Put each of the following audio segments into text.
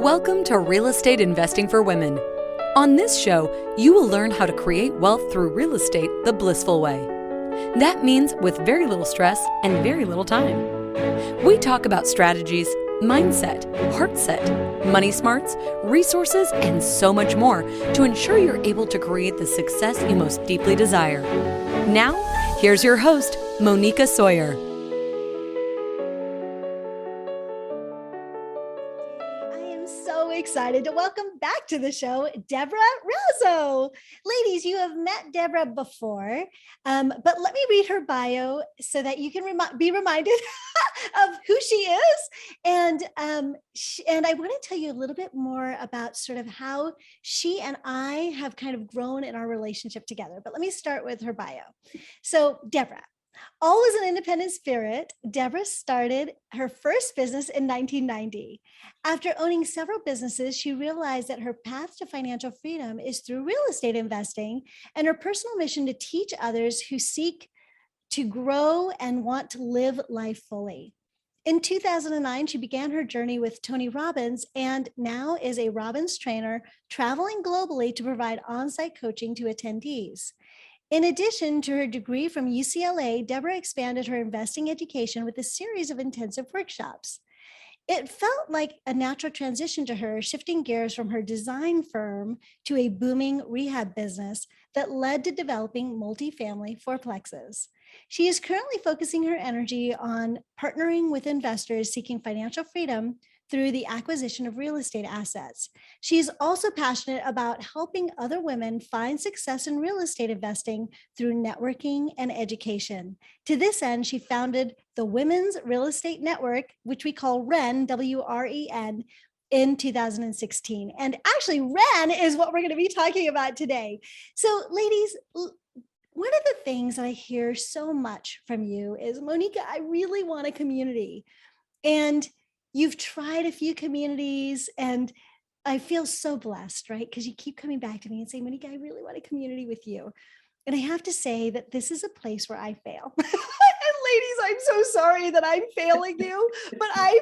Welcome to Real Estate Investing for Women. On this show, you will learn how to create wealth through real estate the blissful way. That means with very little stress and very little time. We talk about strategies, mindset, heart set, money smarts, resources, and so much more to ensure you're able to create the success you most deeply desire. Now, here's your host, Moneeka Sawyer. Excited to welcome back to the show, Deborah Razo. Ladies, you have met Deborah before, but let me read her bio so that you can be reminded of who she is. And I want to tell you a little bit more about sort of how she and I have kind of grown in our relationship together. But let me start with her bio. So Deborah, always an independent spirit, Deborah started her first business in 1990. After owning several businesses, she realized that her path to financial freedom is through real estate investing and her personal mission to teach others who seek to grow and want to live life fully. In 2009, she began her journey with Tony Robbins and now is a Robbins trainer traveling globally to provide on-site coaching to attendees. In addition to her degree from UCLA, Deborah expanded her investing education with a series of intensive workshops. It felt like a natural transition to her, shifting gears from her design firm to a booming rehab business that led to developing multifamily fourplexes. She is currently focusing her energy on partnering with investors seeking financial freedom through the acquisition of real estate assets. She is also passionate about helping other women find success in real estate investing through networking and education. To this end, she founded the Women's Real Estate Network, which we call WREN, W-R-E-N, in 2016. And actually, WREN is what we're going to be talking about today. So ladies, one of the things that I hear so much from you is, Moneeka, I really want a community. And you've tried a few communities and I feel so blessed, right? Because you keep coming back to me and saying, Moneeka, I really want a community with you. And I have to say that this is a place where I fail. And ladies, I'm so sorry that I'm failing you, but I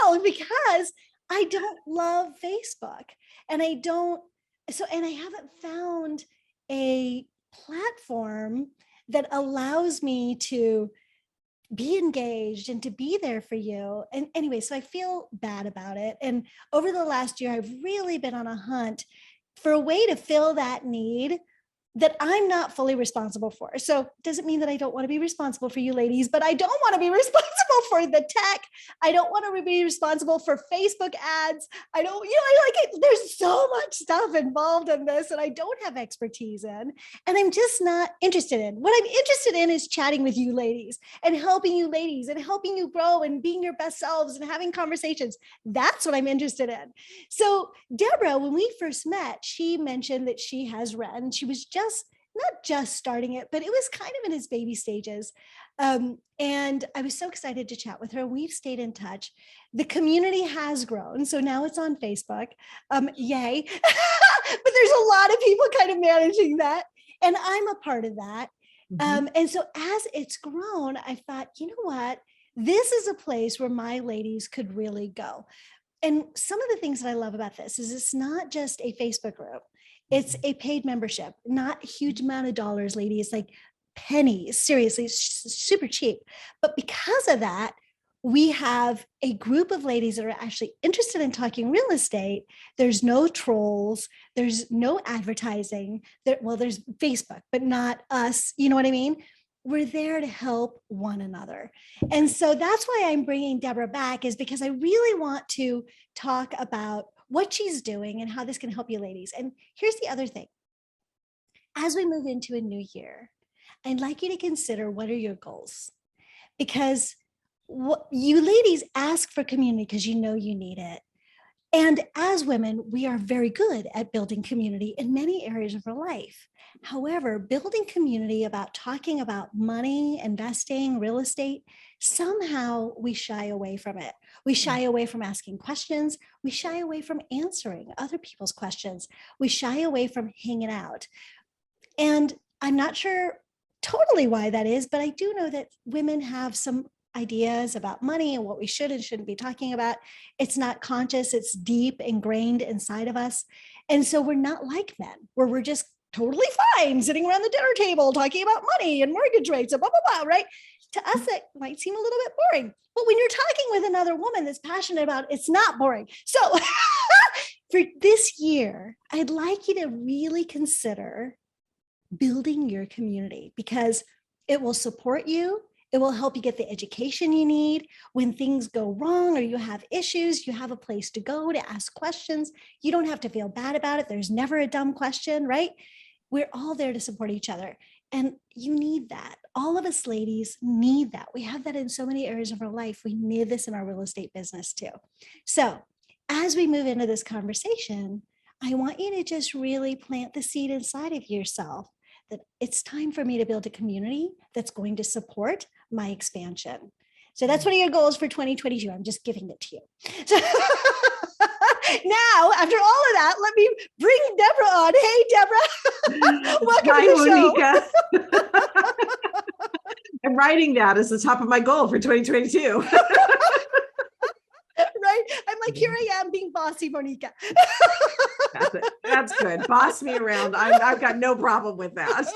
fail because I don't love Facebook and I haven't found a platform that allows me to be engaged and to be there for you. And anyway, so I feel bad about it. And over the last year, I've really been on a hunt for a way to fill that need that I'm not fully responsible for. So it doesn't mean that I don't want to be responsible for you ladies, but I don't want to be responsible for the tech. I don't want to be responsible for Facebook ads. I don't, I like it. There's so much stuff involved in this and I don't have expertise in, and I'm just not interested in. What I'm interested in is chatting with you ladies and helping you ladies and helping you grow and being your best selves and having conversations. That's what I'm interested in. So Deborah, when we first met, she mentioned that she has WREN. She was not just starting it, but it was kind of in its baby stages. And I was so excited to chat with her. We've stayed in touch. The community has grown. So now it's on Facebook. Yay. But there's a lot of people kind of managing that. And I'm a part of that. Mm-hmm. And so as it's grown, I thought, you know what? This is a place where my ladies could really go. And some of the things that I love about this is it's not just a Facebook group. It's a paid membership, not a huge amount of dollars, ladies, like pennies, seriously, super cheap. But because of that, we have a group of ladies that are actually interested in talking real estate. There's no trolls. There's no advertising. There's Facebook, but not us. You know what I mean? We're there to help one another. And so that's why I'm bringing Deborah back, is because I really want to talk about what she's doing and how this can help you ladies. And here's the other thing. As we move into a new year, I'd like you to consider, what are your goals? Because you ladies ask for community because you know you need it. And as women, we are very good at building community in many areas of our life. However, building community about talking about money, investing, real estate, somehow we shy away from it. We shy away from asking questions. We shy away from answering other people's questions. We shy away from hanging out. And I'm not sure totally why that is, but I do know that women have some ideas about money and what we should and shouldn't be talking about. It's not conscious, it's deep ingrained inside of us. And so we're not like men, where we're just totally fine sitting around the dinner table talking about money and mortgage rates and blah, blah, blah, right? To us, it might seem a little bit boring. But when you're talking with another woman that's passionate about it, it's not boring. So for this year, I'd like you to really consider building your community, because it will support you. It will help you get the education you need. When things go wrong or you have issues, you have a place to go to ask questions. You don't have to feel bad about it. There's never a dumb question, right? We're all there to support each other. And you need that. All of us ladies need that. We have that in so many areas of our life. We need this in our real estate business too. So as we move into this conversation, I want you to just really plant the seed inside of yourself that it's time for me to build a community that's going to support my expansion. So that's one of your goals for 2022. I'm just giving it to you. So now, after all of that, let me bring Deborah on. Hey, Deborah. Welcome Hi, to the Moneeka. I'm writing that as the top of my goal for 2022. Right? I'm like, here I am being bossy, Moneeka. That's it. That's good. Boss me around. I've got no problem with that.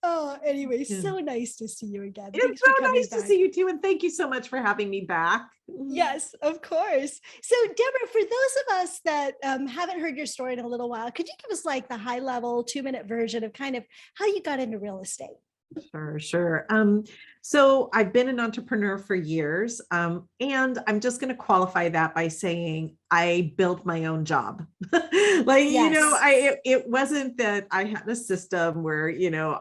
Oh, anyway, so nice to see you again. It's Thanks for so coming nice to back. see you too. And thank you so much for having me back. Yes, of course. So Deborah, for those of us that haven't heard your story in a little while, could you give us like the high level 2-minute version of kind of how you got into real estate? Sure. So I've been an entrepreneur for years, and I'm just going to qualify that by saying I built my own job. Like, Yes. it wasn't that I had a system where,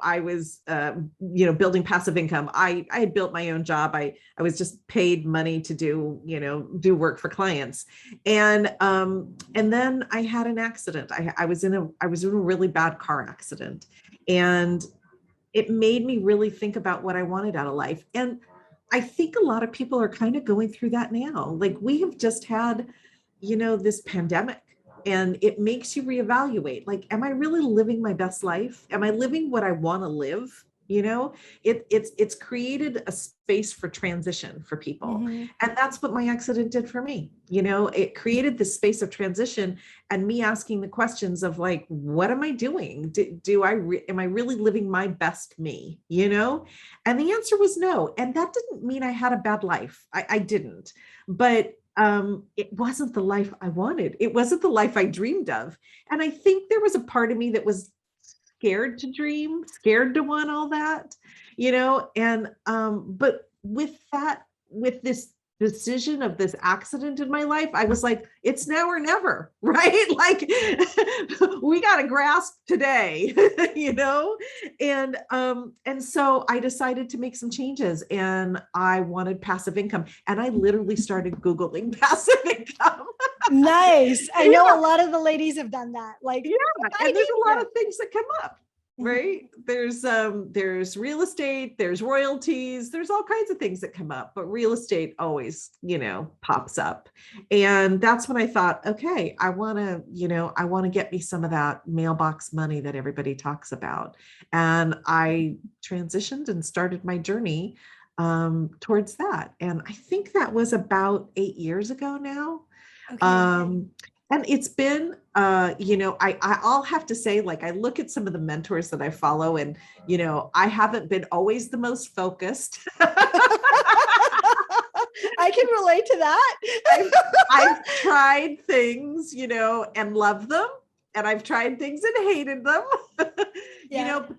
I was, building passive income. I had built my own job. I was just paid money to do work for clients. And then I had an accident. I was in a really bad car accident, and it made me really think about what I wanted out of life. And I think a lot of people are kind of going through that now. Like, we have just had, this pandemic, and it makes you reevaluate. Like, am I really living my best life? Am I living what I want to live? It's created a space for transition for people. Mm-hmm. And that's what my accident did for me. It created this space of transition, and me asking the questions of like, what am I doing? Am I really living my best me? And the answer was no. And that didn't mean I had a bad life. I didn't, but it wasn't the life I wanted. It wasn't the life I dreamed of. And I think there was a part of me that was scared to dream, scared to want all that, and but with this decision of this accident in my life, I was like, it's now or never, right? Like, we got to grasp today, and so I decided to make some changes, and I wanted passive income, and I literally started Googling passive income. Nice. I know a lot of the ladies have done that. Like, and there's a lot of things that come up. Right. There's real estate, there's royalties, there's all kinds of things that come up, but real estate always, pops up. And that's when I thought, okay, I want to get me some of that mailbox money that everybody talks about. And I transitioned and started my journey towards that. And I think that was about 8 years ago now. Okay. And it's been, I'll have to say, like, I look at some of the mentors that I follow, and, I haven't been always the most focused. I can relate to that. I've tried things, and loved them. And I've tried things and hated them, but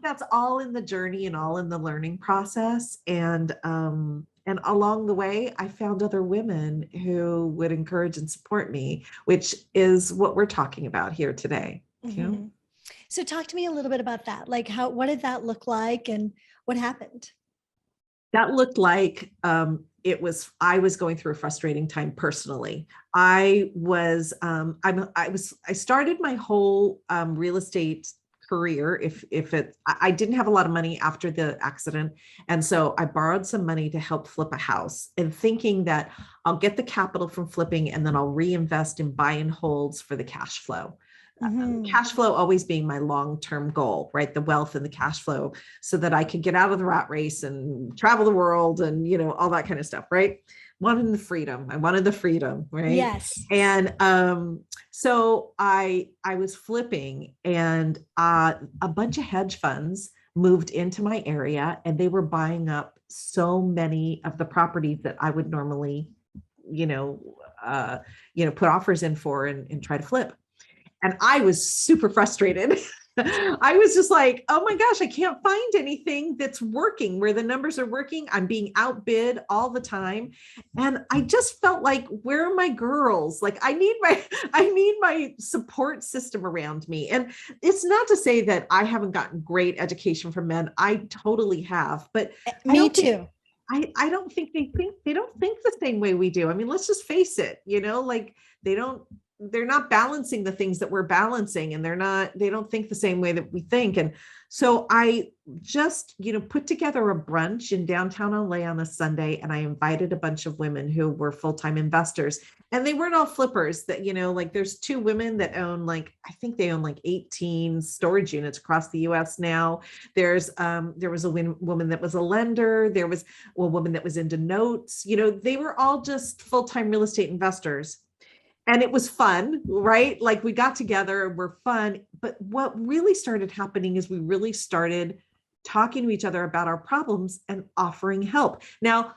that's all in the journey and all in the learning process. And along the way, I found other women who would encourage and support me, which is what we're talking about here today. Mm-hmm. So talk to me a little bit about that. Like, what did that look like, and what happened? That looked like I was going through a frustrating time personally. I started my whole real estate career. I didn't have a lot of money after the accident. And so I borrowed some money to help flip a house, and thinking that I'll get the capital from flipping and then I'll reinvest in buy and holds for the cash flow. Cash flow always being my long-term goal, right? The wealth and the cash flow, so that I could get out of the rat race and travel the world and, all that kind of stuff, right? I wanted the freedom, right? Yes. And so I was flipping, and a bunch of hedge funds moved into my area, and they were buying up so many of the properties that I would normally, put offers in for and try to flip. And I was super frustrated. I was just like, oh my gosh, I can't find anything that's working where the numbers are working. I'm being outbid all the time. And I just felt like, where are my girls? Like, I need my support system around me. And it's not to say that I haven't gotten great education from men. I totally have, but me too. I don't think they don't think the same way we do. I mean, let's just face it, like they're not balancing the things that we're balancing, and they don't think the same way that we think. And so I just, put together a brunch in downtown LA on a Sunday, and I invited a bunch of women who were full-time investors, and they weren't all flippers. That, like there's two women that own I think they own 18 storage units across the US now. There was a woman that was a lender. There was a woman that was into notes. They were all just full-time real estate investors. And it was fun, right? Like, we got together and we're fun. But what really started happening is we really started talking to each other about our problems and offering help. Now,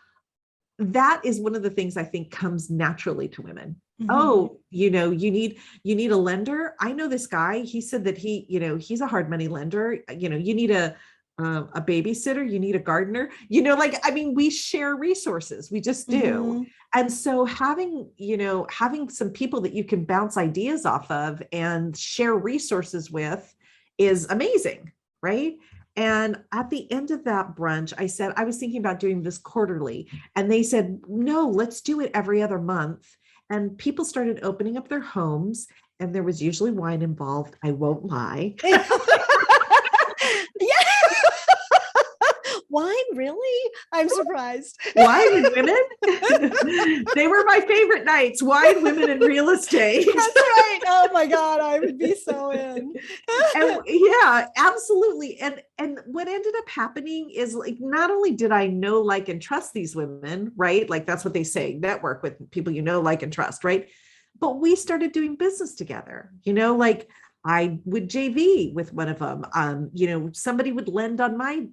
that is one of the things I think comes naturally to women. Mm-hmm. Oh, you need a lender. I know this guy. He said that he's a hard money lender. You need a babysitter, you need a gardener, we share resources. We just do. Mm-hmm. And so having some people that you can bounce ideas off of and share resources with is amazing. Right. And at the end of that brunch, I said, I was thinking about doing this quarterly, and they said, no, let's do it every other month. And people started opening up their homes, and there was usually wine involved. I won't lie. Wine, really? I'm surprised. Wine and women? They were my favorite nights. Wine, women, and real estate. That's right. Oh my God, I would be so in. And yeah, absolutely. And what ended up happening is, not only did I know, like, and trust these women, right? Like, that's what they say, network with people like, and trust, right? But we started doing business together. I would JV with one of them. Somebody would lend on my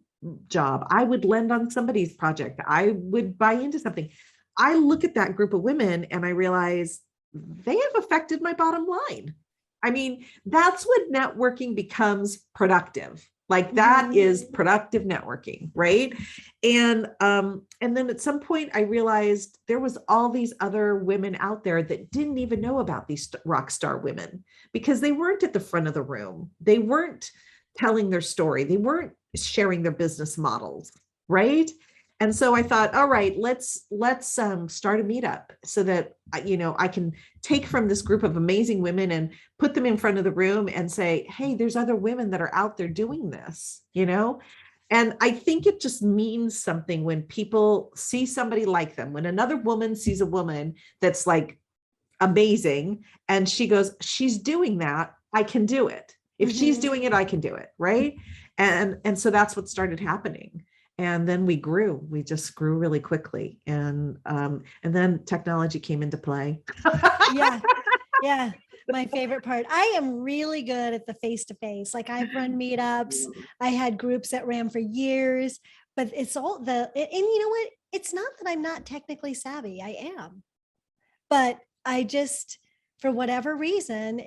job. I would lend on somebody's project. I would buy into something. I look at that group of women and I realize they have affected my bottom line. I mean, that's when networking becomes productive. Like, that is productive networking, right? And then at some point I realized there was all these other women out there that didn't even know about these rock star women, because they weren't at the front of the room. They weren't telling their story. They weren't sharing their business models, right? And so I thought, all right, let's start a meetup so that I can take from this group of amazing women and put them in front of the room and say, hey, there's other women that are out there doing this, And I think it just means something when people see somebody like them. When another woman sees a woman that's like amazing, and she goes, she's doing that, I can do it. If she's doing it, I can do it, right? And so that's what started happening. And then we just grew really quickly. And then technology came into play. Yeah. My favorite part. I am really good at the face-to-face. Like, I've run meetups. I had groups that ran for years, but it's all and you know what? It's not that I'm not technically savvy. I am, but I just, for whatever reason,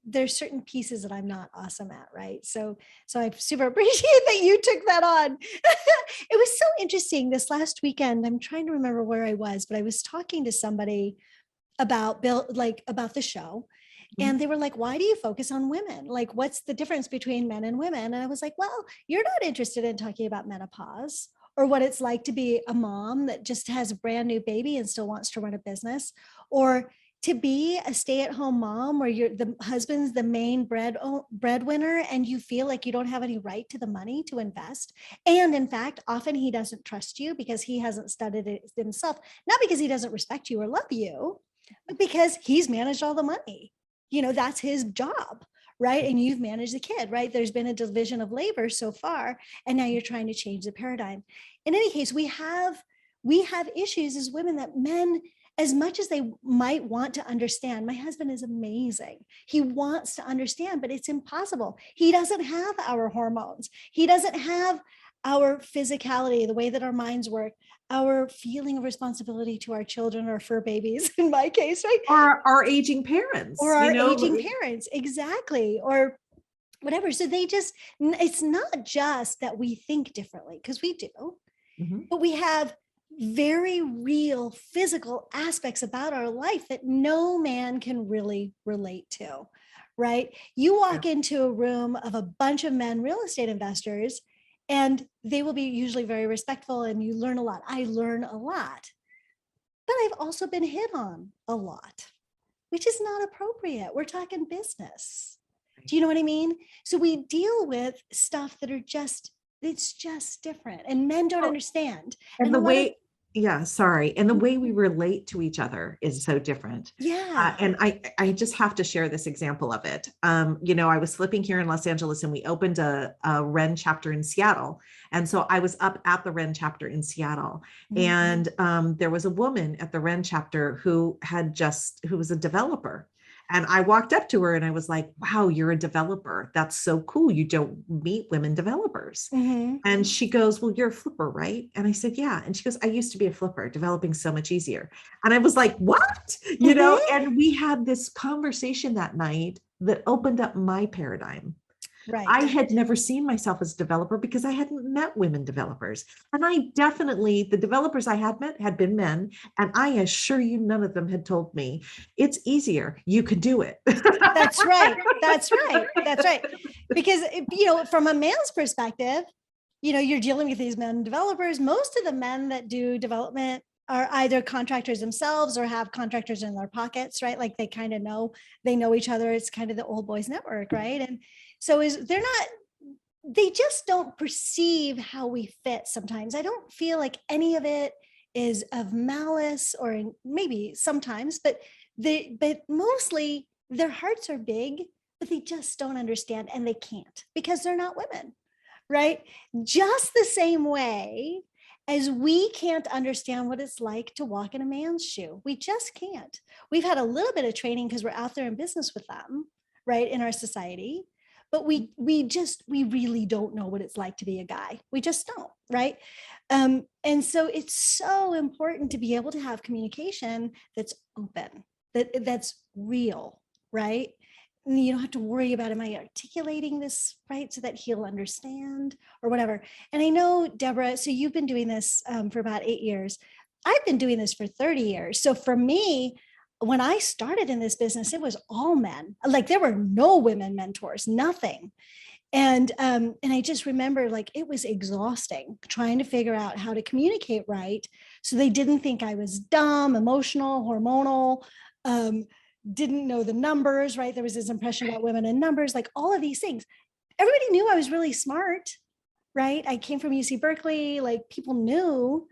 there's certain pieces that I'm not awesome at, right? So I super appreciate that you took that on. It was so interesting this last weekend. I'm trying to remember where I was, but I was talking to somebody about the show. And they were like, why do you focus on women? Like, what's the difference between men and women? And I was like, well, you're not interested in talking about menopause or what it's like to be a mom that just has a brand new baby and still wants to run a business, or to be a stay-at-home mom where the husband's the main breadwinner and you feel like you don't have any right to the money to invest. And in fact, often he doesn't trust you because he hasn't studied it himself, not because he doesn't respect you or love you, but because he's managed all the money. that's his job, right? And you've managed the kid, right? There's been a division of labor so far, and now you're trying to change the paradigm. In any case, we have issues as women that men, as much as they might want to understand, my husband is amazing. He wants to understand, but it's impossible. He doesn't have our hormones. He doesn't have our physicality, the way that our minds work, our feeling of responsibility to our children or fur babies, in my case, right? Or our aging parents. Or our aging parents, exactly. Or whatever. So it's not just that we think differently, because we do, but we have very real physical aspects about our life that no man can really relate to, right? You walk into a room of a bunch of men real estate investors, and they will be usually very respectful, and you learn a lot. I learn a lot, but I've also been hit on a lot, which is not appropriate. We're talking business. Do you know what I mean? So we deal with stuff that it's just different, and men don't understand. And the way, and the way we relate to each other is so different. Yeah. And I just have to share this example of it. I was flipping here in Los Angeles, and we opened a WREN chapter in Seattle. And so I was up at the WREN chapter in Seattle, and there was a woman at the WREN chapter who was a developer. And I walked up to her and I was like, wow, you're a developer. That's so cool. You don't meet women developers. And she goes, well, you're a flipper, right? And I said, yeah. And she goes, I used to be a flipper. Developing's so much easier. And I was like, what? And we had this conversation that night that opened up my paradigm. Right. I had never seen myself as a developer because I hadn't met women developers. And the developers I had met had been men. And I assure you, none of them had told me it's easier. You could do it. That's right. That's right. That's right. Because, from a man's perspective, you're dealing with these men developers. Most of the men that do development are either contractors themselves or have contractors in their pockets, right? Like they kind of they know each other. It's kind of the old boys network, right? And so they just don't perceive how we fit sometimes. I don't feel like any of it is of malice, or maybe sometimes, but mostly their hearts are big, but they just don't understand, and they can't because they're not women, right? Just the same way as we can't understand what it's like to walk in a man's shoe. We just can't. We've had a little bit of training because we're out there in business with them, right, in our society. But we really don't know what it's like to be a guy. We just don't, right? And so it's so important to be able to have communication that's open, that's real, right? And you don't have to worry about, am I articulating this right so that he'll understand or whatever. And I know, Deborah, so you've been doing this for about 8 years. I've been doing this for 30 years. So for me, when I started in this business, it was all men. Like there were no women mentors, nothing. And I just remember it was exhausting trying to figure out how to communicate right. So they didn't think I was dumb, emotional, hormonal, didn't know the numbers, right? There was this impression about women and numbers, like all of these things. Everybody knew I was really smart, right? I came from UC Berkeley, like people knew,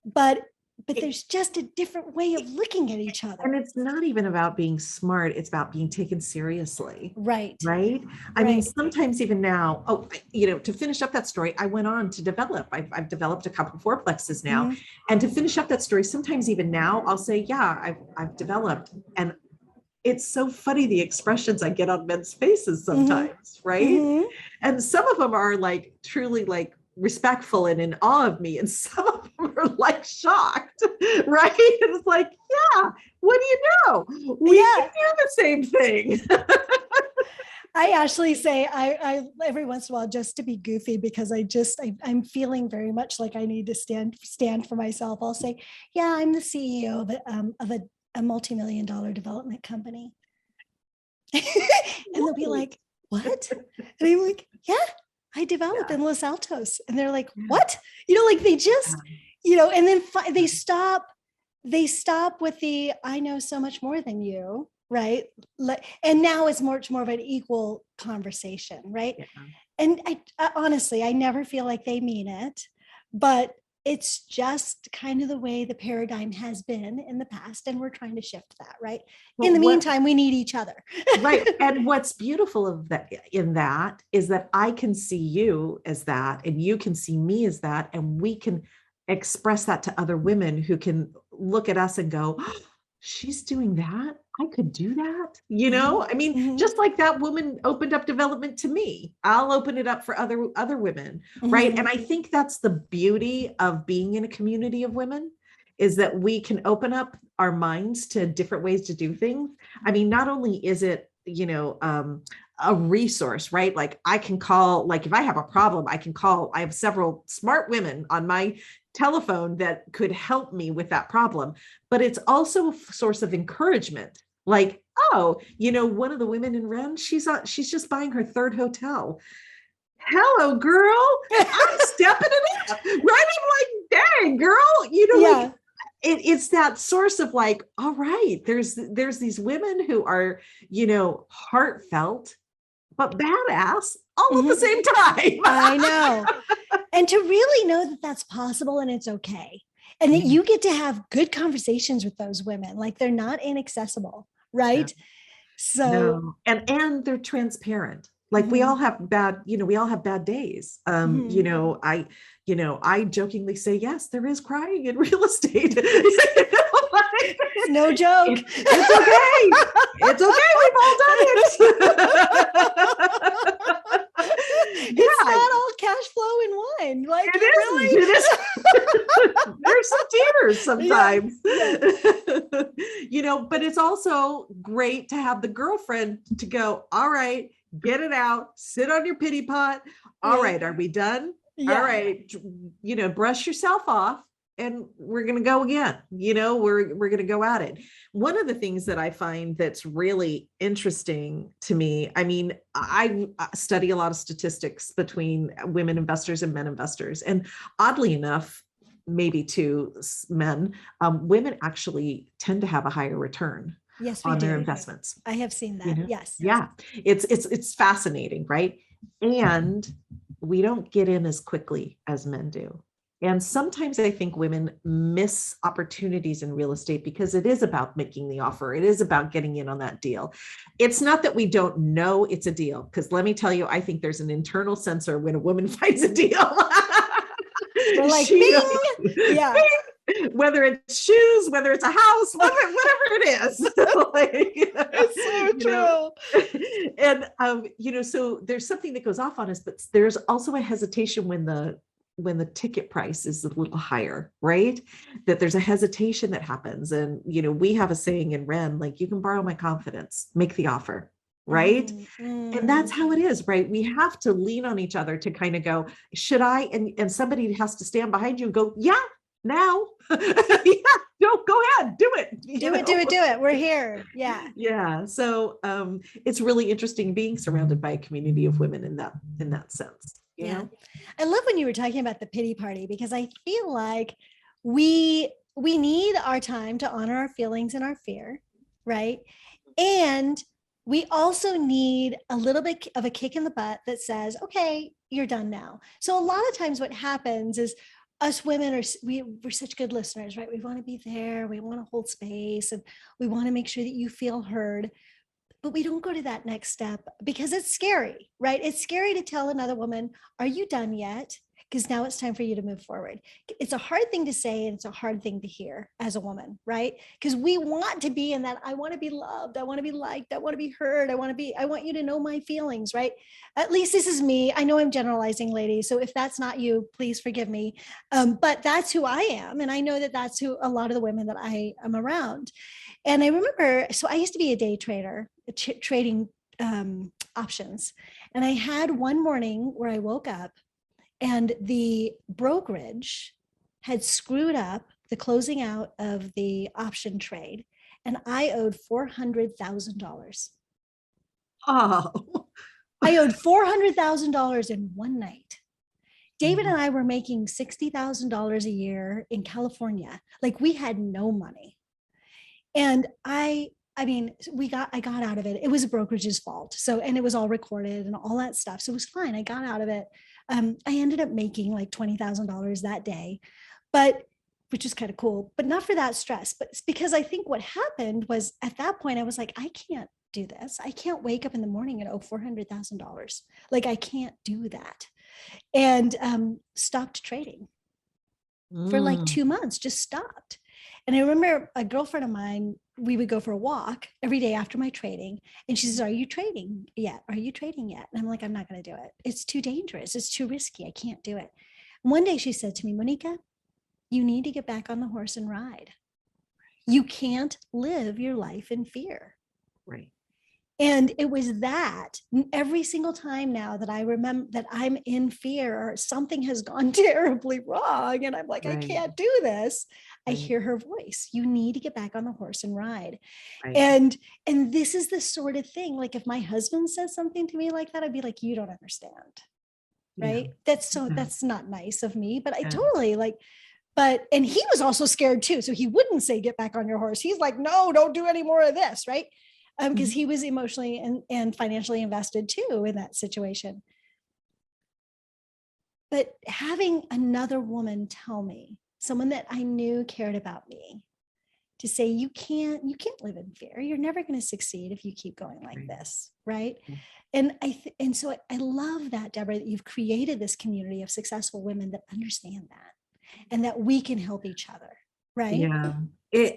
but there's just a different way of looking at each other. And it's not even about being smart. It's about being taken seriously. Right. Right. I mean, sometimes even now, to finish up that story, I went on to develop. I've developed a couple of fourplexes now. And to finish up that story, sometimes even now I'll say, yeah, I've developed. And it's so funny, the expressions I get on men's faces sometimes. Right. And some of them are truly respectful and in awe of me, and some of them are shocked, right? And it's yeah, what do you know? We can do the same thing. I actually say I every once in a while, just to be goofy, because I'm feeling very much like I need to stand for myself. I'll say, yeah, I'm the CEO of a multi-million-dollar development company. And they'll be like, what? And I'm like, yeah, I developed in Los Altos. And they're like, what? They just, and then they stop with the, I know so much more than you, right? And now it's much more of an equal conversation, right? Yeah. And I honestly, I never feel like they mean it, but it's just kind of the way the paradigm has been in the past. And we're trying to shift that, right? Well, in the meantime, we need each other. Right. And what's beautiful of that in that is that I can see you as that, and you can see me as that, and we can express that to other women who can look at us and go, oh, she's doing that. I could do that. You know, I mean, just like that woman opened up development to me, I'll open it up for other women. Right. And I think that's the beauty of being in a community of women, is that we can open up our minds to different ways to do things. I mean, not only is it, you know, a resource, right? Like I can call, like if I have a problem, I can call, I have several smart women on my telephone that could help me with that problem, but it's also a source of encouragement. Like, oh, you know, one of the women in WREN, she's just buying her third hotel. Hello, girl. I'm stepping it up. Right? I'm like, dang, girl, you know, like, it's that source of like, all right, there's these women who are, you know, heartfelt, but badass all at the same time. I know. And to really know that that's possible and it's okay. And that you get to have good conversations with those women. Like they're not inaccessible, right? Yeah. So, and they're transparent. Like we all have bad, you know, we all have bad days. You know, I jokingly say, yes, there is crying in real estate. It's no joke. It's okay. It's okay. We've all done it. It's not all cash flow and wine. Like it is. There's some tears sometimes. Yeah. You know, but it's also great to have the girlfriend to go, all right, get it out, sit on your pity pot. All right, are we done? Yeah. All right, you know, brush yourself off and we're going to go again. You know, we're going to go at it. One of the things that I find that's really interesting to me, I mean, I study a lot of statistics between women investors and men investors. And oddly enough, maybe to men, women actually tend to have a higher return. Yes, on their investments. I have seen that. You know? Yes. Yeah. It's fascinating, right? And we don't get in as quickly as men do. And sometimes I think women miss opportunities in real estate because it is about making the offer. It is about getting in on that deal. It's not that we don't know it's a deal, because let me tell you, I think there's an internal sensor when a woman finds a deal. We're like, bing! Yeah. Bing! Whether it's shoes, whether it's a house, whatever it is. Like, it's so true. And, you know, so there's something that goes off on us, but there's also a hesitation when the ticket price is a little higher, right? That there's a hesitation that happens. And, you know, we have a saying in WREN, like, you can borrow my confidence, make the offer. Right. And that's how it is, right? We have to lean on each other to kind of go, should I? And somebody has to stand behind you and go, yeah, now. Yeah, go ahead, do it. Do it. We're here. Yeah. Yeah. So it's really interesting being surrounded by a community of women in that sense. You know? I love when you were talking about the pity party, because I feel like we need our time to honor our feelings and our fear, right? And we also need a little bit of a kick in the butt that says, okay, you're done now. So a lot of times what happens is us women we're such good listeners, right? We want to be there. We want to hold space and we want to make sure that you feel heard, but we don't go to that next step because it's scary, right? It's scary to tell another woman, are you done yet? Because now it's time for you to move forward. It's a hard thing to say, and it's a hard thing to hear as a woman, right? Because we want to be in that, I want to be loved, I want to be liked, I want to be heard, I want you to know my feelings, right? At least this is me. I know I'm generalizing, ladies, so if that's not you, please forgive me. But that's who I am, and I know that that's who a lot of the women that I am around. And I remember, so I used to be a day trader, trading options, and I had one morning where I woke up and the brokerage had screwed up the closing out of the option trade, and I owed $400,000. Oh, I owed $400,000 in one night. David and I were making $60,000 a year in California. Like, we had no money. And I got out of it. It was a brokerage's fault. So, and it was all recorded and all that stuff. So it was fine. I got out of it. I ended up making like $20,000 that day. but which is kind of cool, but not for that stress. But it's because I think what happened was at that point, I was like, I can't do this. I can't wake up in the morning and owe $400,000. Like, I can't do that. And stopped trading for like 2 months, just stopped. And I remember a girlfriend of mine, we would go for a walk every day after my trading. And she says, are you trading yet? Are you trading yet? And I'm like, I'm not going to do it. It's too dangerous. It's too risky. I can't do it. And one day she said to me, Moneeka, you need to get back on the horse and ride. You can't live your life in fear. Right. And it was that every single time now that I remember that I'm in fear or something has gone terribly wrong and I'm like, I can't do this. I hear her voice. You need to get back on the horse and ride. Right. And this is the sort of thing, like if my husband says something to me like that, I'd be like, you don't understand. Right. Yeah. That's not nice of me, but I totally like, and he was also scared too. So he wouldn't say, get back on your horse. He's like, no, don't do any more of this. Right. Because he was emotionally and financially invested too in that situation. But having another woman tell me, someone that I knew cared about me, to say, you can't live in fear. You're never going to succeed if you keep going like this. Right. And so I love that, Deborah, that you've created this community of successful women that understand that and that we can help each other. Right. Yeah.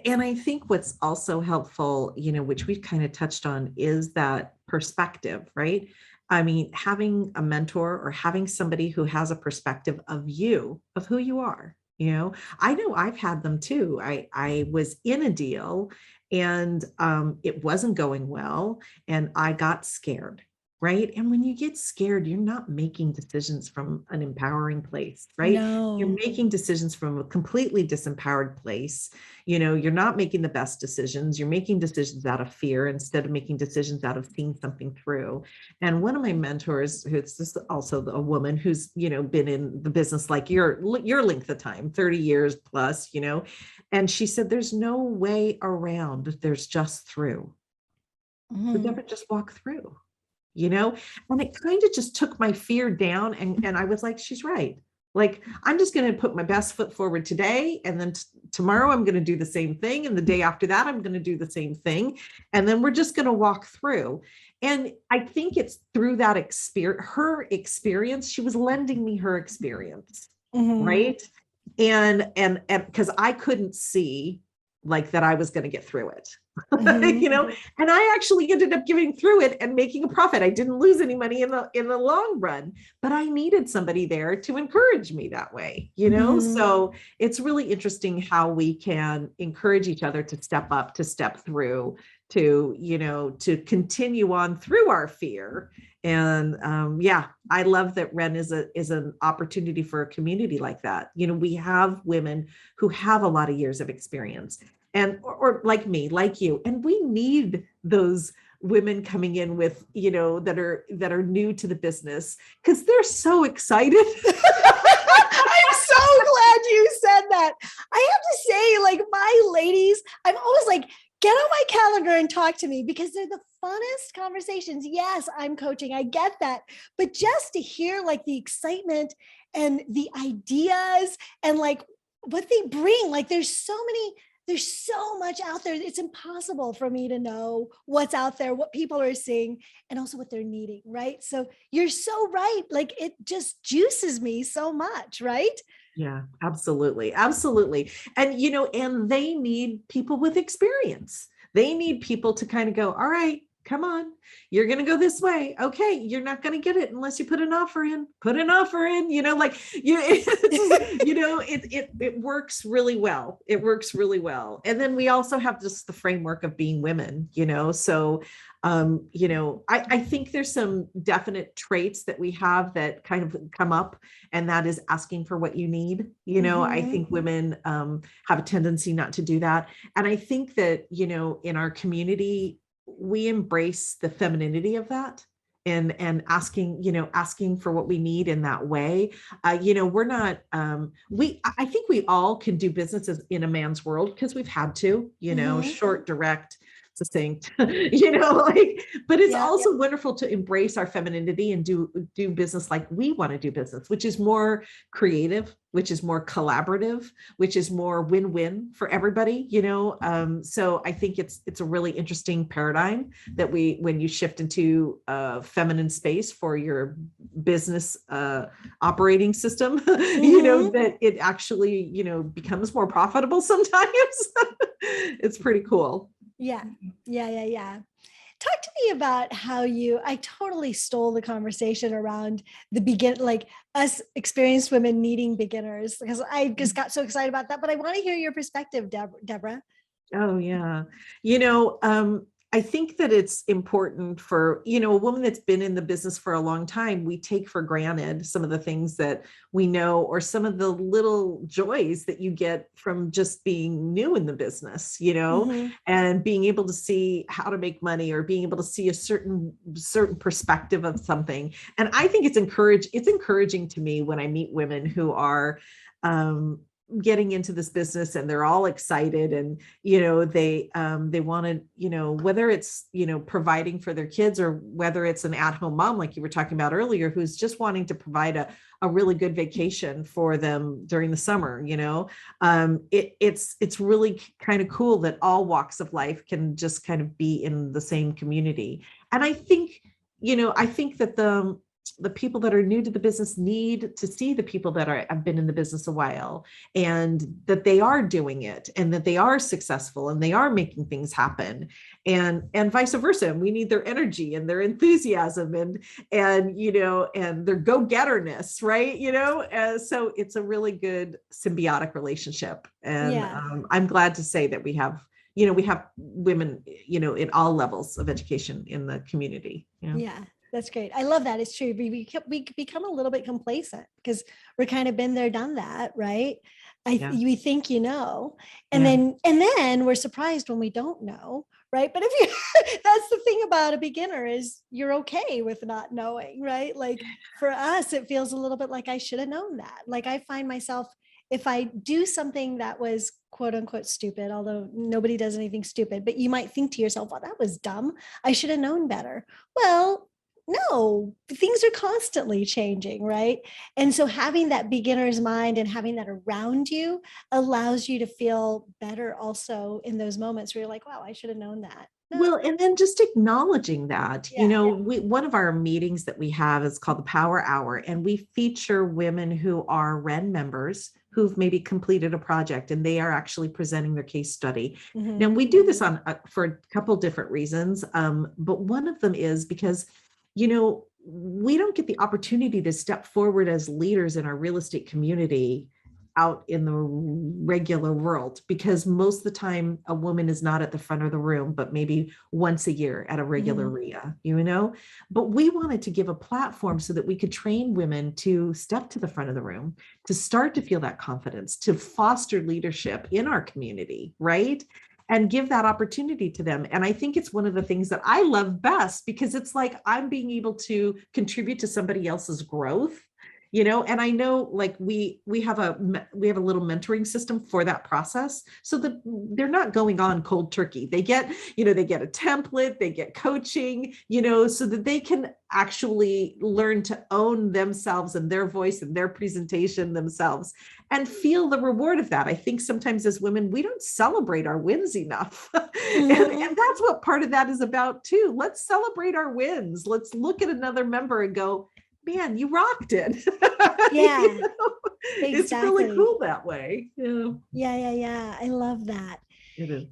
And I think what's also helpful, which we've kind of touched on, is that perspective, right? I mean, having a mentor or having somebody who has a perspective of you, of who you are, I know I've had them too. I was in a deal and it wasn't going well and I got scared. Right. And when you get scared, you're not making decisions from an empowering place, right? No. You're making decisions from a completely disempowered place. You're not making the best decisions. You're making decisions out of fear instead of making decisions out of seeing something through. And one of my mentors, who's just also a woman who's, been in the business like your length of time, 30 years plus, and she said, there's no way around. There's just through. We never just walk through. And it kind of just took my fear down. And I was like, she's right. Like, I'm just going to put my best foot forward today. And then tomorrow I'm going to do the same thing. And the day after that, I'm going to do the same thing. And then we're just going to walk through. And I think it's through that her experience, she was lending me her experience. Right. And because I couldn't see like that I was going to get through it. And I actually ended up getting through it and making a profit. I didn't lose any money in the long run, but I needed somebody there to encourage me that way, So it's really interesting how we can encourage each other to step up, to step through, to continue on through our fear. And I love that WREN is an opportunity for a community like that. We have women who have a lot of years of experience. And or like me, like you, and we need those women coming in with, that are new to the business because they're so excited. I'm so glad you said that. I have to say, like, my ladies, I'm always like, get on my calendar and talk to me because they're the funnest conversations. Yes, I'm coaching. I get that. But just to hear like the excitement and the ideas and like what they bring, like there's so much out there. It's impossible for me to know what's out there, what people are seeing, and also what they're needing, right? So you're so right. Like it just juices me so much, right? Yeah, absolutely. Absolutely. And, and they need people with experience. They need people to kind of go, all right, come on, you're going to go this way. Okay. You're not going to get it unless you put an offer in, it works really well. It works really well. And then we also have just the framework of being women, so, I think there's some definite traits that we have that kind of come up, and that is asking for what you need. I think women have a tendency not to do that. And I think that, in our community, we embrace the femininity of that and asking for what we need in that way. We're not, I think we all can do businesses in a man's world because we've had to, short, direct, succinct, like, but it's Yeah, also wonderful to embrace our femininity and do business like we want to do business, which is more creative, which is more collaborative, which is more win-win for everybody, so I think it's a really interesting paradigm that when you shift into a feminine space for your business operating system, that it actually, becomes more profitable sometimes. It's pretty cool. Yeah. Talk to me about how I totally stole the conversation around like us experienced women needing beginners, because I just got so excited about that, but I want to hear your perspective, Deborah. Oh, yeah. I think that it's important for, a woman that's been in the business for a long time. We take for granted some of the things that we know, or some of the little joys that you get from just being new in the business, and being able to see how to make money, or being able to see a certain perspective of something. And I think it's encouraging to me when I meet women who are, getting into this business, and they're all excited, and they want to, whether it's providing for their kids, or whether it's an at-home mom like you were talking about earlier, who's just wanting to provide a really good vacation for them during the summer. It's really kind of cool that all walks of life can just kind of be in the same community. And I think that the people that are new to the business need to see the people that have been in the business a while, and that they are doing it, and that they are successful, and they are making things happen, and vice versa. And we need their energy and their enthusiasm and their go-getterness, right? So it's a really good symbiotic relationship. And I'm glad to say that we have women, in all levels of education in the community. Yeah. That's great. I love that. It's true. We become a little bit complacent because we're kind of been there, done that, right? We think, and then we're surprised when we don't know, right? But that's the thing about a beginner, is you're okay with not knowing, right? Like for us, it feels a little bit like I should have known that. Like I find myself, if I do something that was quote unquote stupid, although nobody does anything stupid, but you might think to yourself, well, that was dumb. I should have known better. Well, no, things are constantly changing, right? And so having that beginner's mind and having that around you allows you to feel better also in those moments where you're like, wow, I should have known that. Well, and then just acknowledging that, one of our meetings that we have is called the Power Hour, and we feature women who are WREN members who've maybe completed a project, and they are actually presenting their case study. Mm-hmm. Now, we do this for a couple different reasons, but one of them is because we don't get the opportunity to step forward as leaders in our real estate community out in the regular world, because most of the time a woman is not at the front of the room, but maybe once a year at a regular RIA, but we wanted to give a platform so that we could train women to step to the front of the room, to start to feel that confidence, to foster leadership in our community, right? And give that opportunity to them. And I think it's one of the things that I love best, because it's like I'm being able to contribute to somebody else's growth, and I know, like we have a little mentoring system for that process, so that they're not going on cold turkey. They get, they get a template, they get coaching, so that they can actually learn to own themselves and their voice and their presentation themselves, and feel the reward of that. I think sometimes as women, we don't celebrate our wins enough. And that's what part of that is about too. Let's celebrate our wins. Let's look at another member and go, man, you rocked it. Yeah, exactly. It's really cool that way. Yeah. I love that. It is.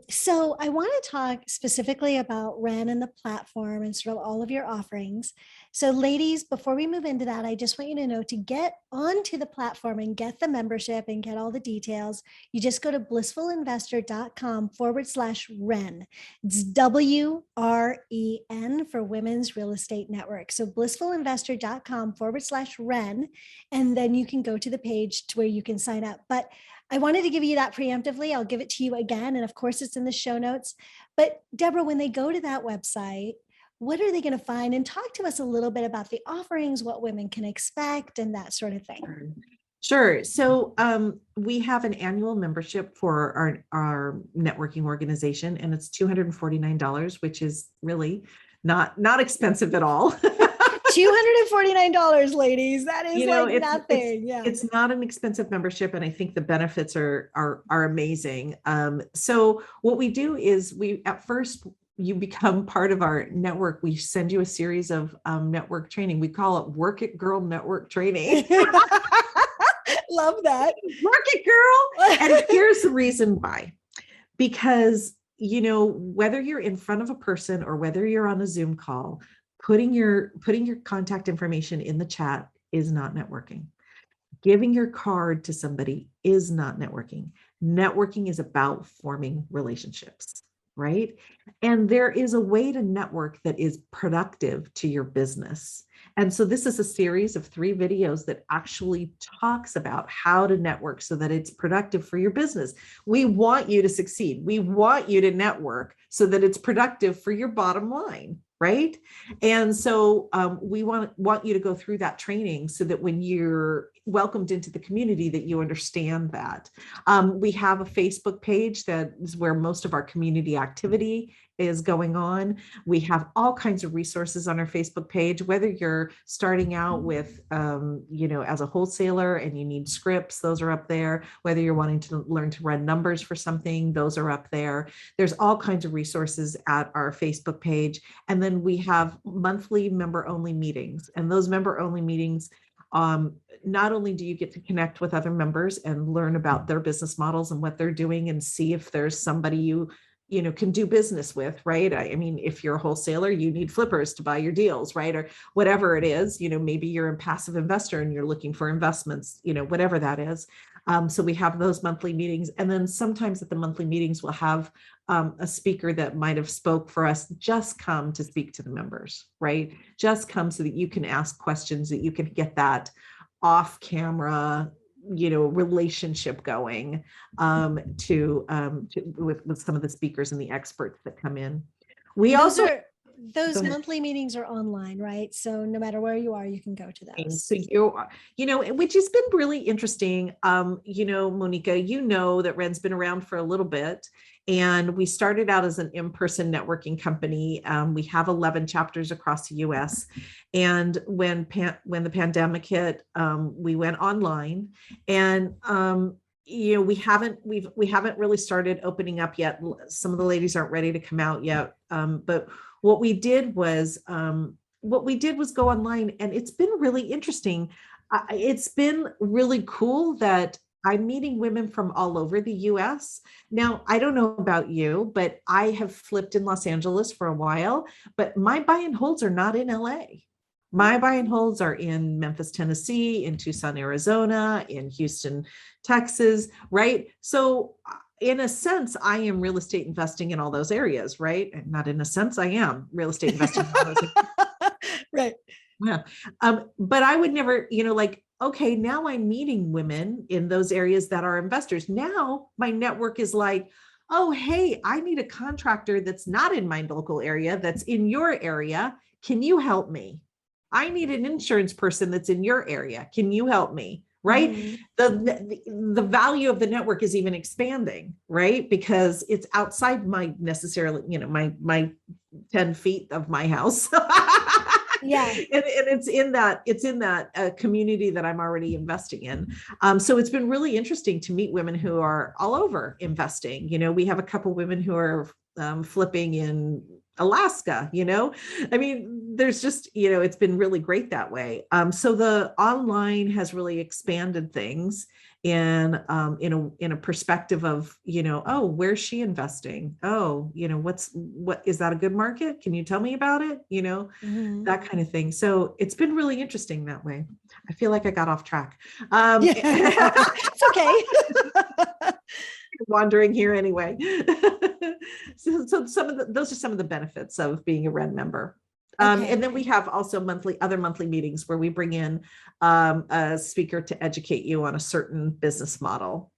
So I want to talk specifically about WREN and the platform and sort of all of your offerings. So ladies, before we move into that, I just want you to know, to get onto the platform and get the membership and get all the details, you just go to blissfulinvestor.com/WREN. It's WREN for Women's Real Estate Network. So blissfulinvestor.com/WREN. And then you can go to the page to where you can sign up. But I wanted to give you that preemptively. I'll give it to you again. And of course, it's in the show notes. But Deborah, when they go to that website, what are they going to find? And talk to us a little bit about the offerings, what women can expect, and that sort of thing. Sure. So we have an annual membership for our networking organization, and it's $249, which is really not expensive at all. $249, ladies. That is like It's nothing. Yeah. it's not an expensive membership, and I think the benefits are amazing. So what we do is at first you become part of our network. We send you a series of network training. We call it Work It Girl Network Training. Love that. Work it, girl. And here's the reason why. Because, whether you're in front of a person or whether you're on a Zoom call, putting your contact information in the chat is not networking. Giving your card to somebody is not networking. Networking is about forming relationships, right? And there is a way to network that is productive to your business. And so this is a series of 3 videos that actually talks about how to network so that it's productive for your business. We want you to succeed. We want you to network so that it's productive for your bottom line, right? And so we want you to go through that training so that when you're welcomed into the community that you understand that. We have a Facebook page that is where most of our community activity is going on. We have all kinds of resources on our Facebook page, whether you're starting out with, as a wholesaler and you need scripts, those are up there. Whether you're wanting to learn to run numbers for something, those are up there. There's all kinds of resources at our Facebook page. And then we have monthly member-only meetings. And those member-only meetings, not only do you get to connect with other members and learn about their business models and what they're doing and see if there's somebody you can do business with, right? I mean, if you're a wholesaler, you need flippers to buy your deals, right? Or whatever it is, maybe you're a passive investor and you're looking for investments, whatever that is. So we have those monthly meetings. And then sometimes at the monthly meetings, we'll have a speaker that might have spoke for us just come to speak to the members, right? Just come so that you can ask questions, that you can get that off camera relationship going with some of the speakers and the experts that come in. Those monthly meetings are online, right? So no matter where you are, you can go to those. So which has been really interesting. Moneeka, that WREN's been around for a little bit, and we started out as an in-person networking company. We have 11 chapters across the U.S. And when the pandemic hit, we went online, and we haven't really started opening up yet. Some of the ladies aren't ready to come out yet, but what we did was go online, and it's been really interesting. It's been really cool that I'm meeting women from all over the US. Now, I don't know about you, but I have flipped in Los Angeles for a while, but my buy and holds are not in LA. My buy and holds are in Memphis, Tennessee, in Tucson, Arizona, in Houston, Texas, right? So in a sense, I am real estate investing in all those areas, right? And not in a sense, I am real estate investing in all those areas. Right. Yeah. But I would never, okay, now I'm meeting women in those areas that are investors. Now my network is like, oh, hey, I need a contractor that's not in my local area, that's in your area. Can you help me? I need an insurance person that's in your area. Can you help me? Right. Mm-hmm. The value of the network is even expanding, right? Because it's outside my necessarily, my 10 feet of my house. Yeah. And it's in that community that I'm already investing in. So it's been really interesting to meet women who are all over investing. We have a couple women who are flipping in Alaska, I mean, there's just, it's been really great that way. So the online has really expanded things in a perspective of, oh, where's she investing? Oh, what is that a good market? Can you tell me about it? Mm-hmm. That kind of thing. So it's been really interesting that way. I feel like I got off track. It's okay. Wandering here anyway. So those are some of the benefits of being a WREN member. Okay. And then we have also other monthly meetings where we bring in a speaker to educate you on a certain business model.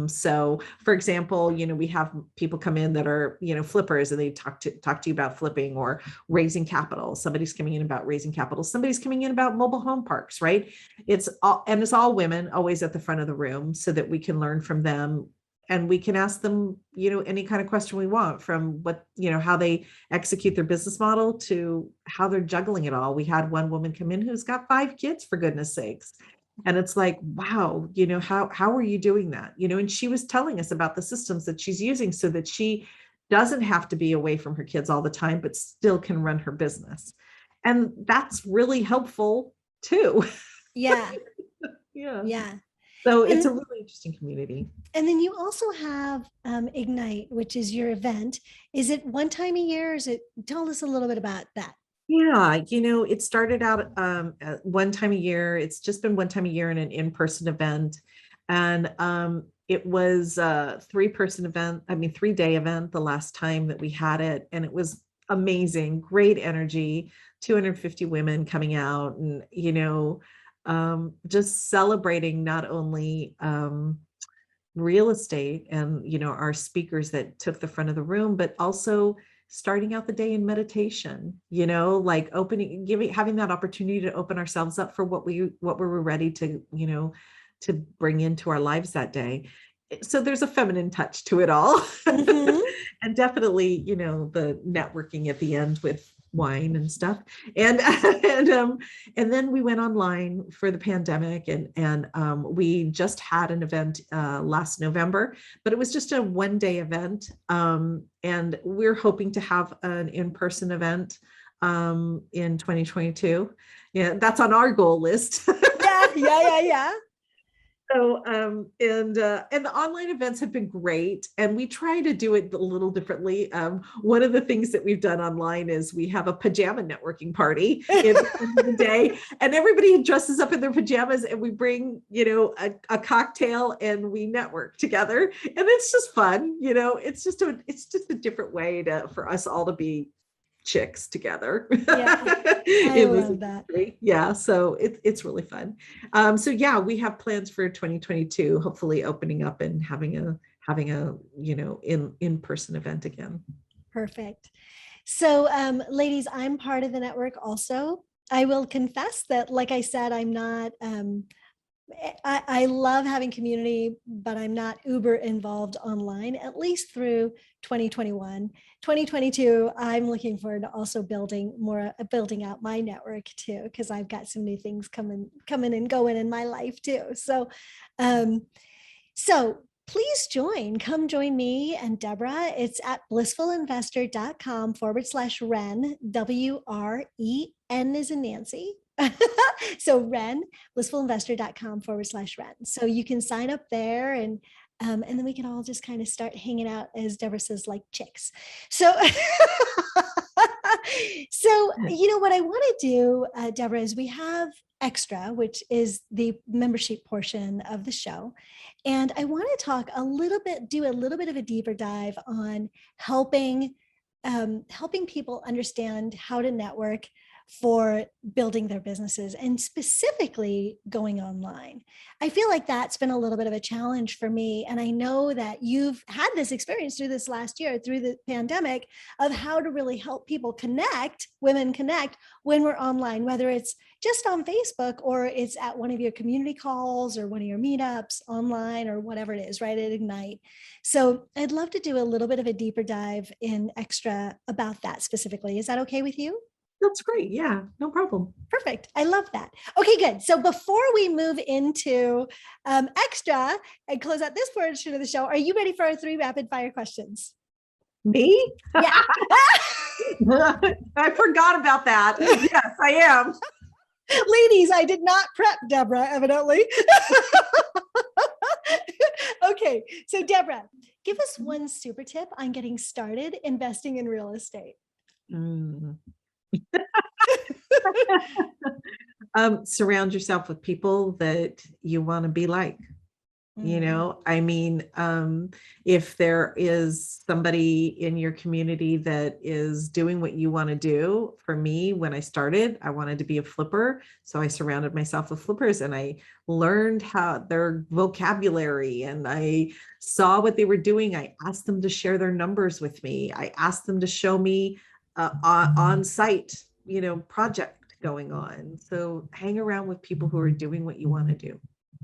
So for example, we have people come in that are, flippers, and they talk to you about flipping or raising capital. Somebody's coming in about raising capital. Somebody's coming in about mobile home parks, right? It's all women, always at the front of the room, so that we can learn from them. And we can ask them, any kind of question we want, from what, how they execute their business model to how they're juggling it all. We had one woman come in who's got 5 kids, for goodness sakes. And it's like, wow, how are you doing that? And she was telling us about the systems that she's using so that she doesn't have to be away from her kids all the time, but still can run her business. And that's really helpful too. Yeah. Yeah. Yeah. So it's And, a really interesting community. and then you also have Ignite, which is your event. Is it one time a year? Tell us a little bit about that. Yeah, it started out one time a year. It's just been one time a year in an in-person event. And it was a 3-day event the last time that we had it. And it was amazing, great energy, 250 women coming out, and, just celebrating not only real estate and, our speakers that took the front of the room, but also starting out the day in meditation, like having that opportunity to open ourselves up for what we were ready to, to bring into our lives that day. So there's a feminine touch to it all. Mhm. And definitely, the networking at the end with wine and stuff. And and then we went online for the pandemic, and we just had an event last November, but it was just a 1-day event. And we're hoping to have an in-person event in 2022. Yeah, that's on our goal list. Yeah. So, and the online events have been great, and we try to do it a little differently. One of the things that we've done online is we have a pajama networking party in the day, and everybody dresses up in their pajamas, and we bring, a cocktail, and we network together, and it's just fun. It's just a different way for us all to be chicks together. Yeah, I love that. Yeah, so it's really fun. So yeah, we have plans for 2022, hopefully opening up and having a in-person event again. Perfect. So, ladies, I'm part of the network also. I will confess that, like I said, I'm not, I love having community, but I'm not uber involved online, at least through 2021. 2022, I'm looking forward to also building out my network too, because I've got some new things coming and going in my life too. So, so please come join me and Deborah. It's at blissfulinvestor.com/WREN, WREN as in Nancy. So WREN, blissfulinvestor.com/WREN. So you can sign up there, and then we can all just kind of start hanging out, as Deborah says, like chicks. So, so what I want to do, Deborah, is we have Extra, which is the membership portion of the show. And I want to do a little bit of a deeper dive on helping people understand how to network for building their businesses, and specifically going online. I feel like that's been a little bit of a challenge for me. And I know that you've had this experience through this last year, through the pandemic, of how to really help women connect when we're online, whether it's just on Facebook or it's at one of your community calls or one of your meetups online or whatever it is, right, at Ignite. So I'd love to do a little bit of a deeper dive in Extra about that specifically. Is that okay with you? That's great. Yeah, no problem. Perfect. I love that. Okay, good. So before we move into Extra and close out this portion of the show, are you ready for our 3 rapid fire questions? Me? Yeah. I forgot about that. Yes, I am. Ladies, I did not prep Deborah, evidently. Okay, so Deborah, give us one super tip on getting started investing in real estate. Surround yourself with people that you want to be like. You know, I mean, if there is somebody in your community that is doing what you want to do, for me, when I started, I wanted to be a flipper. So I surrounded myself with flippers and I learned how their vocabulary and I saw what they were doing. I asked them to share their numbers with me. I asked them to show me on site, you know, project going on. So hang around with people who are doing what you want to do.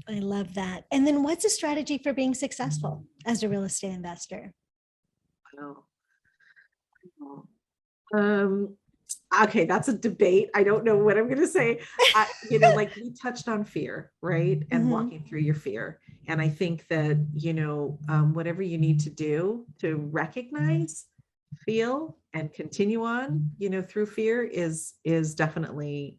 I love that. And then what's a strategy for being successful as a real estate investor? Okay, that's a debate. I don't know what I'm going to say. You know, like we touched on fear, right? And walking through your fear. And I think that, you know, whatever you need to do to recognize, feel, and continue on, you know, through fear is definitely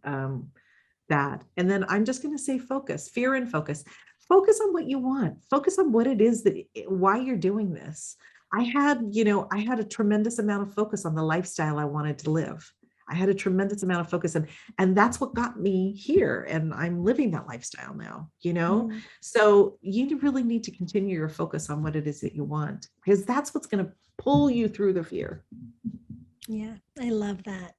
that. And then I'm just going to say focus, fear and focus. Focus on what you want. Focus on what it is why you're doing this. I had a tremendous amount of focus on the lifestyle I wanted to live. I had a tremendous amount of focus and that's what got me here. And I'm living that lifestyle now, you know? So you really need to continue your focus on what it is that you want, because that's what's going to pull you through the fear. Yeah, I love that.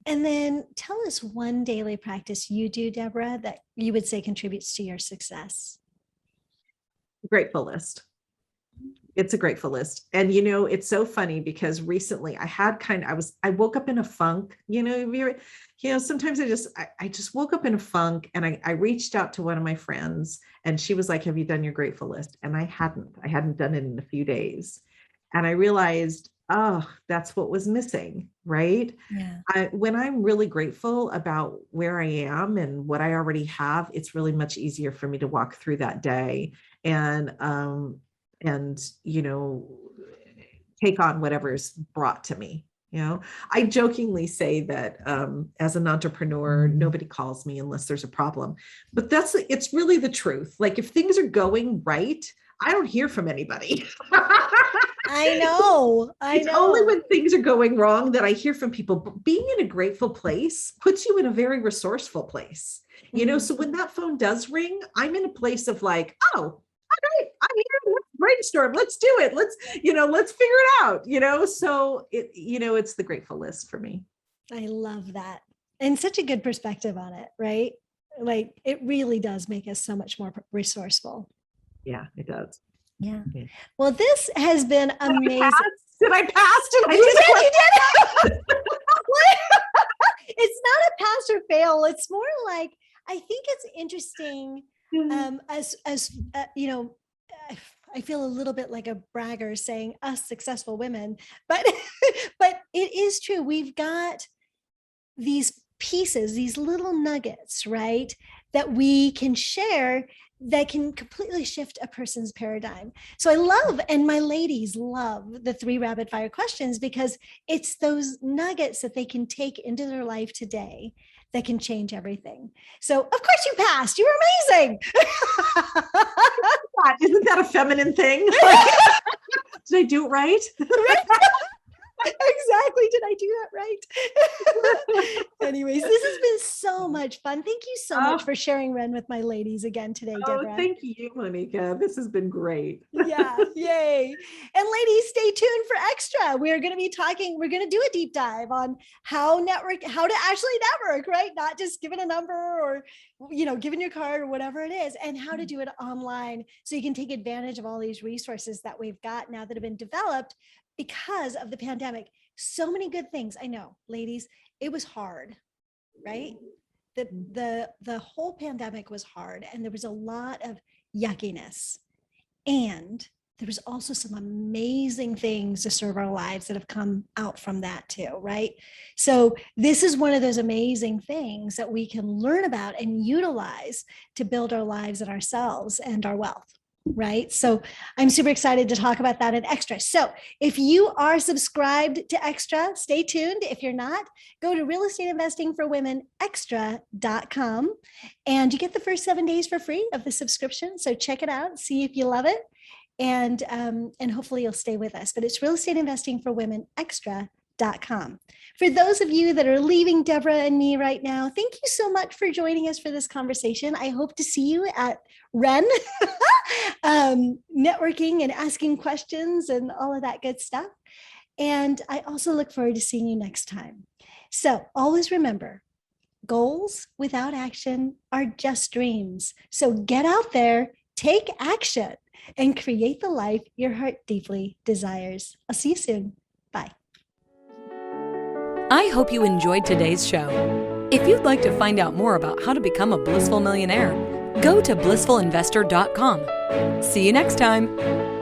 And then tell us one daily practice you do, Deborah, that you would say contributes to your success. Grateful list. It's a grateful list. And, you know, it's so funny because recently I woke up in a funk, you know, sometimes I just woke up in a funk and I reached out to one of my friends and she was like, have you done your grateful list? And I hadn't done it in a few days. And I realized, oh, that's what was missing, right? Yeah. When I'm really grateful about where I am and what I already have, it's really much easier for me to walk through that day and you know, take on whatever's brought to me. You know, I jokingly say that as an entrepreneur, nobody calls me unless there's a problem, but it's really the truth. Like if things are going right, I don't hear from anybody. I know. It's only when things are going wrong that I hear from people. But being in a grateful place puts you in a very resourceful place. You know, so when that phone does ring, I'm in a place of like, oh, all right, I'm here. Let's brainstorm. Let's do it. Let's figure it out, you know? So it's the grateful list for me. I love that. And such a good perspective on it, right? Like it really does make us so much more resourceful. Yeah, it does. Yeah. Well, this has been amazing. Did I pass? You did. It's not a pass or fail. It's more like, I think it's interesting you know, I feel a little bit like a bragger saying us successful women, but it is true. We've got these pieces, these little nuggets, right, that we can share that can completely shift a person's paradigm. So I love, and my ladies love the 3 rapid fire questions because it's those nuggets that they can take into their life today that can change everything. So of course you passed. You were amazing. Isn't that a feminine thing? Did I do it right? Exactly. Did I do that right? Anyways, this has been so much fun. Thank you so much for sharing WREN with my ladies again today, Deborah. Oh, thank you, Moneeka. This has been great. Yeah. Yay. And ladies, stay tuned for extra. We're going to do a deep dive on how to actually network, right? Not just giving a number or, you know, giving your card or whatever it is, and how to do it online so you can take advantage of all these resources that we've got now that have been developed because of the pandemic. So many good things. I know, ladies, it was hard, right? The whole pandemic was hard and there was a lot of yuckiness. And there was also some amazing things to serve our lives that have come out from that too, right? So this is one of those amazing things that we can learn about and utilize to build our lives and ourselves and our wealth. Right. So I'm super excited to talk about that in Extra. So if you are subscribed to Extra, stay tuned. If you're not, go to realestateinvestingforwomenextra.com and you get the first 7 days for free of the subscription. So check it out, see if you love it. And hopefully you'll stay with us. But it's realestateinvestingforwomenextra.com. blissfulinvestor.com. For those of you that are leaving Deborah and me right now, thank you so much for joining us for this conversation. I hope to see you at WREN, networking and asking questions and all of that good stuff. And I also look forward to seeing you next time. So always remember, goals without action are just dreams. So get out there, take action, and create the life your heart deeply desires. I'll see you soon. Bye. I hope you enjoyed today's show. If you'd like to find out more about how to become a blissful millionaire, go to blissfulinvestor.com. See you next time.